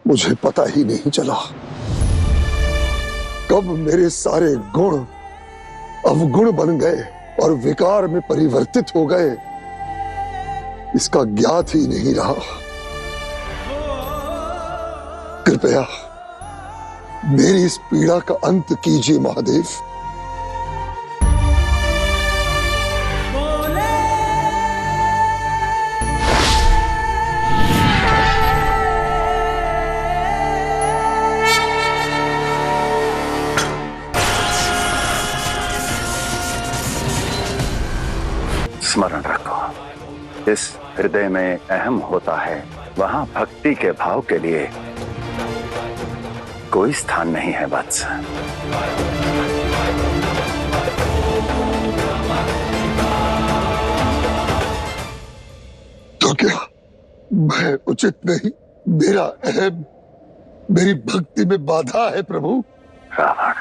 मुझे पता ही नहीं चला कब मेरे सारे गुण अवगुण बन गए और विकार में परिवर्तित हो गए, इसका ज्ञात ही नहीं रहा। कृपया मेरी इस पीड़ा का अंत कीजिए महादेव। स्मरण रखो, इस हृदय में अहम होता है, वहां भक्ति के भाव के लिए कोई स्थान नहीं है वत्स। तो क्या मैं उचित नहीं? मेरा अहम मेरी भक्ति में बाधा है प्रभु। रावण,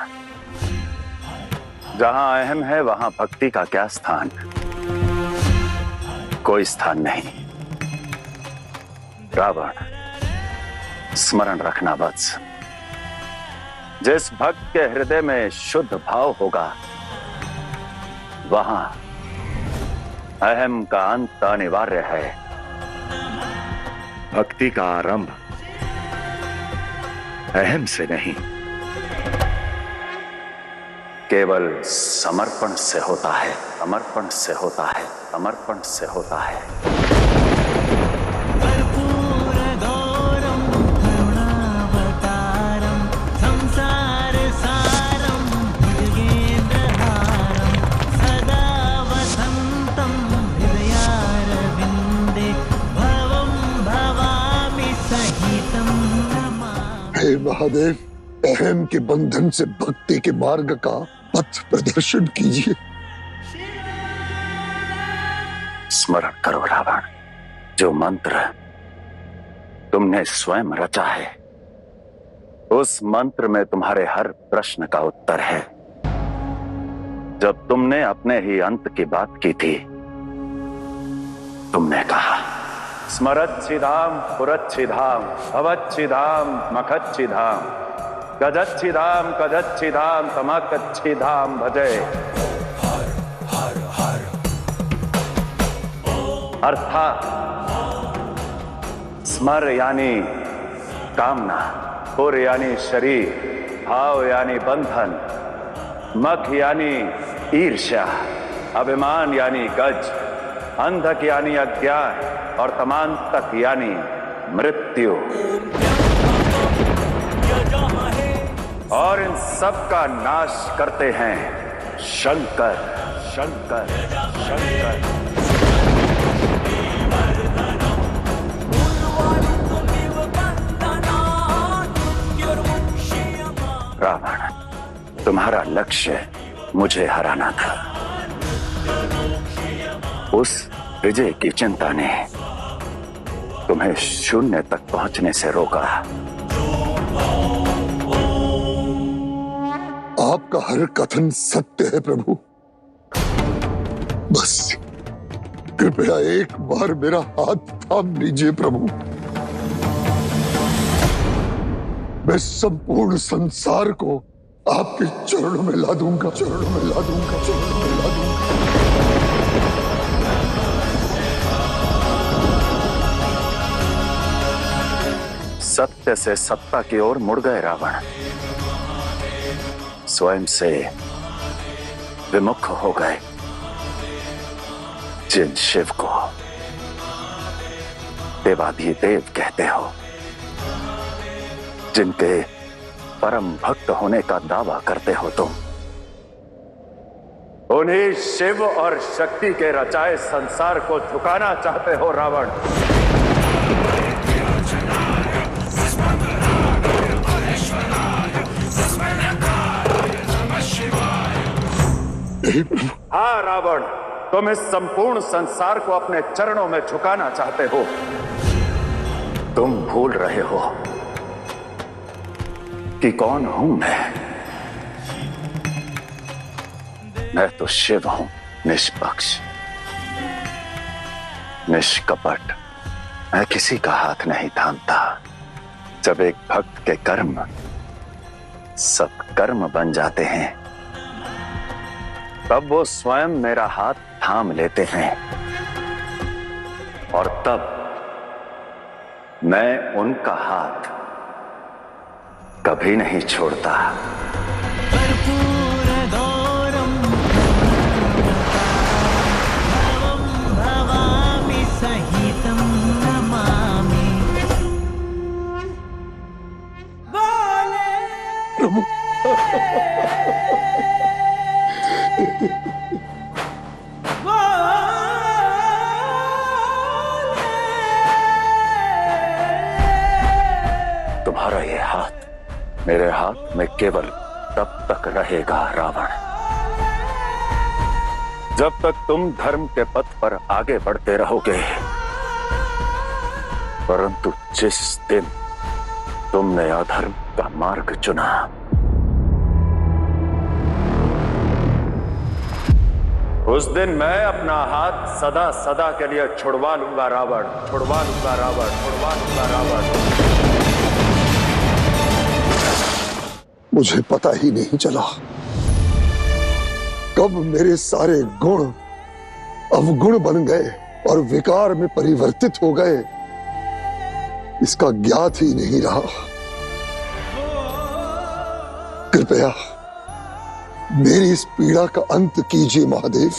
जहां अहम है वहां भक्ति का क्या स्थान? कोई स्थान नहीं। रावण, स्मरण रखना वत्स, जिस भक्त के हृदय में शुद्ध भाव होगा वहां अहम का अंत अनिवार्य है। भक्ति का आरंभ अहम से नहीं, केवल समर्पण से होता है। समर्पण से होता है। समर्पण से होता है। हे महादेव, अहम के बंधन से भक्ति के मार्ग का पथ प्रदर्शन कीजिए। स्मरण करो रावण, जो मंत्र तुमने स्वयं रचा है, उस मंत्र में तुम्हारे हर प्रश्न का उत्तर है। जब तुमने अपने ही अंत की बात की थी, तुमने कहा स्मरच्छिधाम पुरच्छिधाम भवच्छिधाम मखच्छिधाम गजच्छिधाम कजच्छिधाम तमकच्छिधाम भजय। अर्थात स्मर यानी कामना, पुर यानी शरीर, भाव यानी बंधन, मख यानी ईर्ष्या, अभिमान यानी गज, अंधक यानी अज्ञान और तमांतक यानी मृत्यु। और इन सब का नाश करते हैं शंकर। शंकर शंकर। रावण, तुम्हारा लक्ष्य मुझे हराना था। उस विजय की चिंता ने तुम्हें शून्य तक पहुंचने से रोका। आपका हर कथन सत्य है प्रभु। बस कृपया एक बार मेरा हाथ थाम लीजिए प्रभु। मैं संपूर्ण संसार को आपके चरणों में ला दूंगा। चरणों में ला दूंगा। चरणों में ला दूंगा। सत्य से सत्ता की ओर मुड़ गए रावण। स्वयं से विमुख हो गए। जिन शिव को देवाधिदेव कहते हो, जिनके परम भक्त होने का दावा करते हो तुम, उन्हीं शिव और शक्ति के रचाए संसार को झुकाना चाहते हो रावण। हाँ रावण, तुम इस संपूर्ण संसार को अपने चरणों में झुकाना चाहते हो। तुम भूल रहे हो कि कौन हूं मैं तो शिव हूं, निष्पक्ष, निष्कपट। मैं किसी का हाथ नहीं थामता, जब एक भक्त के कर्म सत्कर्म बन जाते हैं, तब वो स्वयं मेरा हाथ थाम लेते हैं और तब मैं उनका हाथ कभी नहीं छोड़ता। प्रभु तुम्हारा ये हाथ मेरे हाथ में केवल तब तक रहेगा रावण, जब तक तुम धर्म के पथ पर आगे बढ़ते रहोगे। परंतु जिस दिन तुमने अधर्म का मार्ग चुना, उस दिन मैं अपना हाथ सदा सदा के लिए छुड़वा लूंगा रावण, छुड़वा लूंगा रावण, छुड़वा लूंगा रावण। मुझे पता ही नहीं चला कब मेरे सारे गुण अवगुण बन गए और विकार में परिवर्तित हो गए, इसका ज्ञात ही नहीं रहा। कृपया मेरी इस पीड़ा का अंत कीजिए महादेव।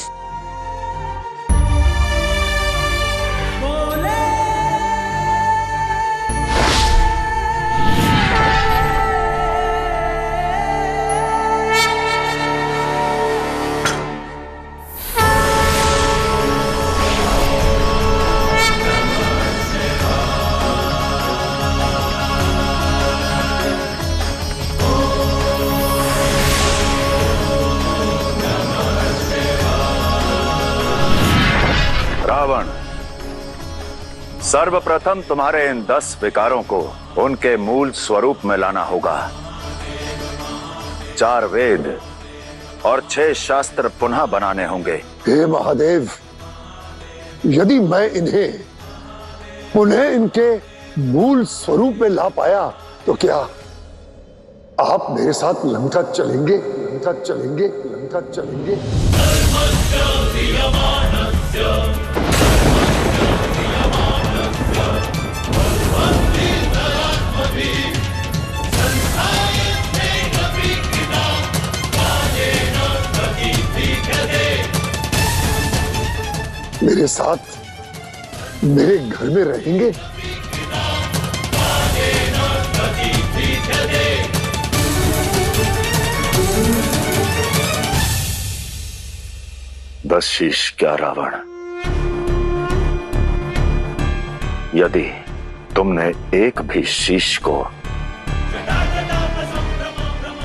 रावण, सर्वप्रथम तुम्हारे इन 10 विकारों को उनके मूल स्वरूप में लाना होगा। 4 वेद और 6 शास्त्र पुनः बनाने होंगे। हे महादेव, यदि मैं इन्हें पुनः इनके मूल स्वरूप में ला पाया तो क्या आप मेरे साथ लंका चलेंगे? लंका चलेंगे? लंका चलेंगे? मेरे साथ मेरे घर में रहेंगे? बस शीश क्या रावण, यदि तुमने एक भी शीश को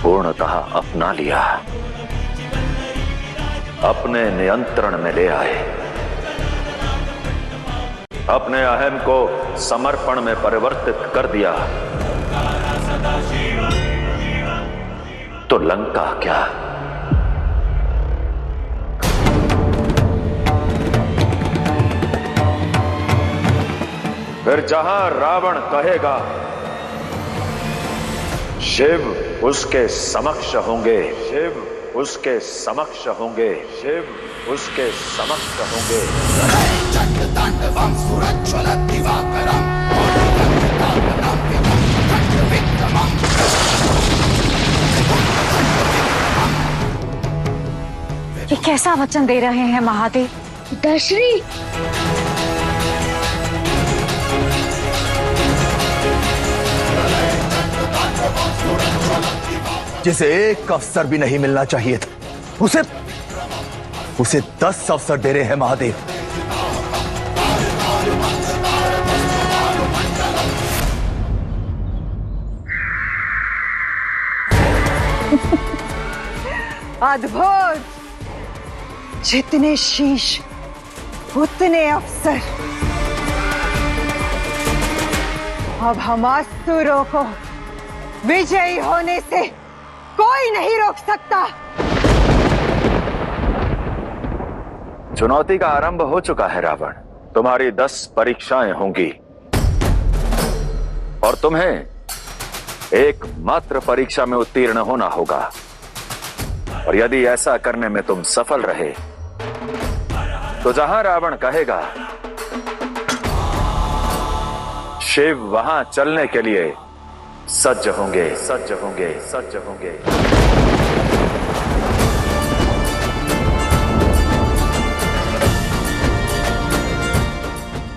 पूर्णतः अपना लिया, अपने नियंत्रण में ले आए, अपने अहम को समर्पण में परिवर्तित कर दिया, तो लंका क्या, फिर जहां रावण कहेगा शिव उसके समक्ष होंगे, शिव उसके समक्ष होंगे, शिव उसके समक्ष होंगे। ये कैसा वचन दे रहे हैं महादेव? दशरी, जिसे एक अवसर भी नहीं मिलना चाहिए था, उसे 10 अवसर दे रहे हैं महादेव। अद्भुत! जितने शीश उतने अवसर। अब हम असुरों को विजयी होने से कोई नहीं रोक सकता। चुनौती का आरंभ हो चुका है रावण। तुम्हारी 10 परीक्षाएं होंगी और तुम्हें एकमात्र परीक्षा में उत्तीर्ण होना होगा, और यदि ऐसा करने में तुम सफल रहे तो जहां रावण कहेगा शिव वहां चलने के लिए सज्ज होंगे, सज्ज होंगे, सज्ज होंगे।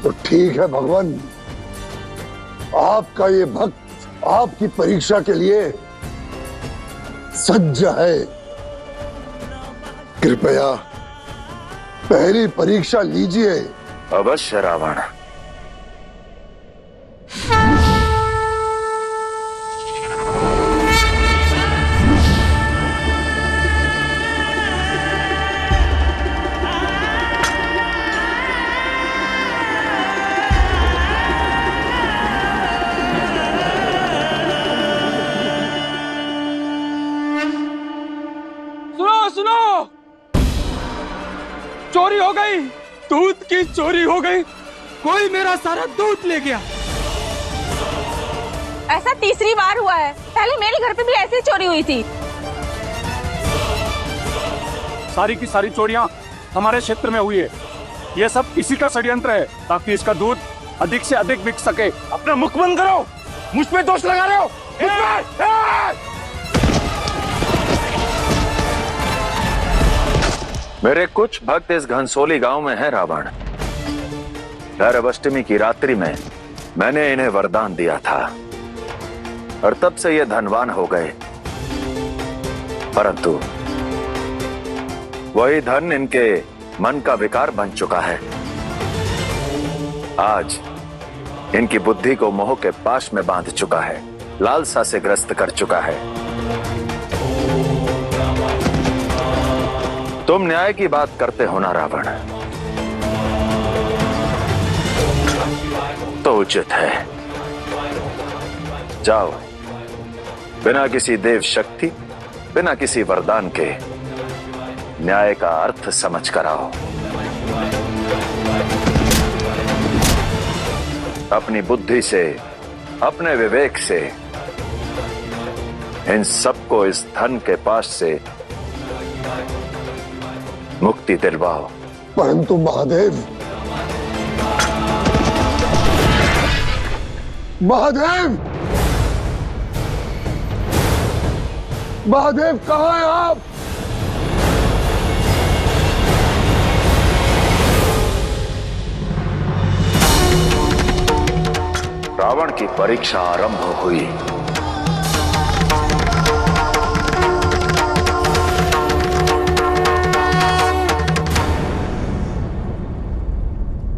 तो ठीक है भगवान, आपका ये भक्त आपकी परीक्षा के लिए सज्ज है। कृपया पहली परीक्षा लीजिए। अवश्य रावण। सुनो सुनो, चोरी हो गई, दूध की चोरी हो गई, कोई मेरा सारा दूध ले गया। ऐसा तीसरी बार हुआ है, पहले मेरे घर पे भी ऐसी चोरी हुई थी। सारी की सारी चोरियां हमारे क्षेत्र में हुई है। ये सब किसी का षड्यंत्र है ताकि इसका दूध अधिक से अधिक बिक सके। अपना मुख बंद करो, मुझ पे दोष लगा रहे हो। मेरे कुछ भक्त इस घनसोली गांव में हैं रावण। भैरव अष्टमी की रात्रि में मैंने इन्हें वरदान दिया था और तब से ये धनवान हो गए, परंतु वही धन इनके मन का विकार बन चुका है। आज इनकी बुद्धि को मोह के पाश में बांध चुका है, लालसा से ग्रस्त कर चुका है। तुम न्याय की बात करते हो ना रावण, तो उचित है, जाओ बिना किसी देव शक्ति, बिना किसी वरदान के न्याय का अर्थ समझ कर आओ। अपनी बुद्धि से, अपने विवेक से इन सबको इस धन के पास से मुक्ति दिलवाओ। परंतु महादेव, महादेव, महादेव कहाँ हैं आप? रावण की परीक्षा आरंभ हुई।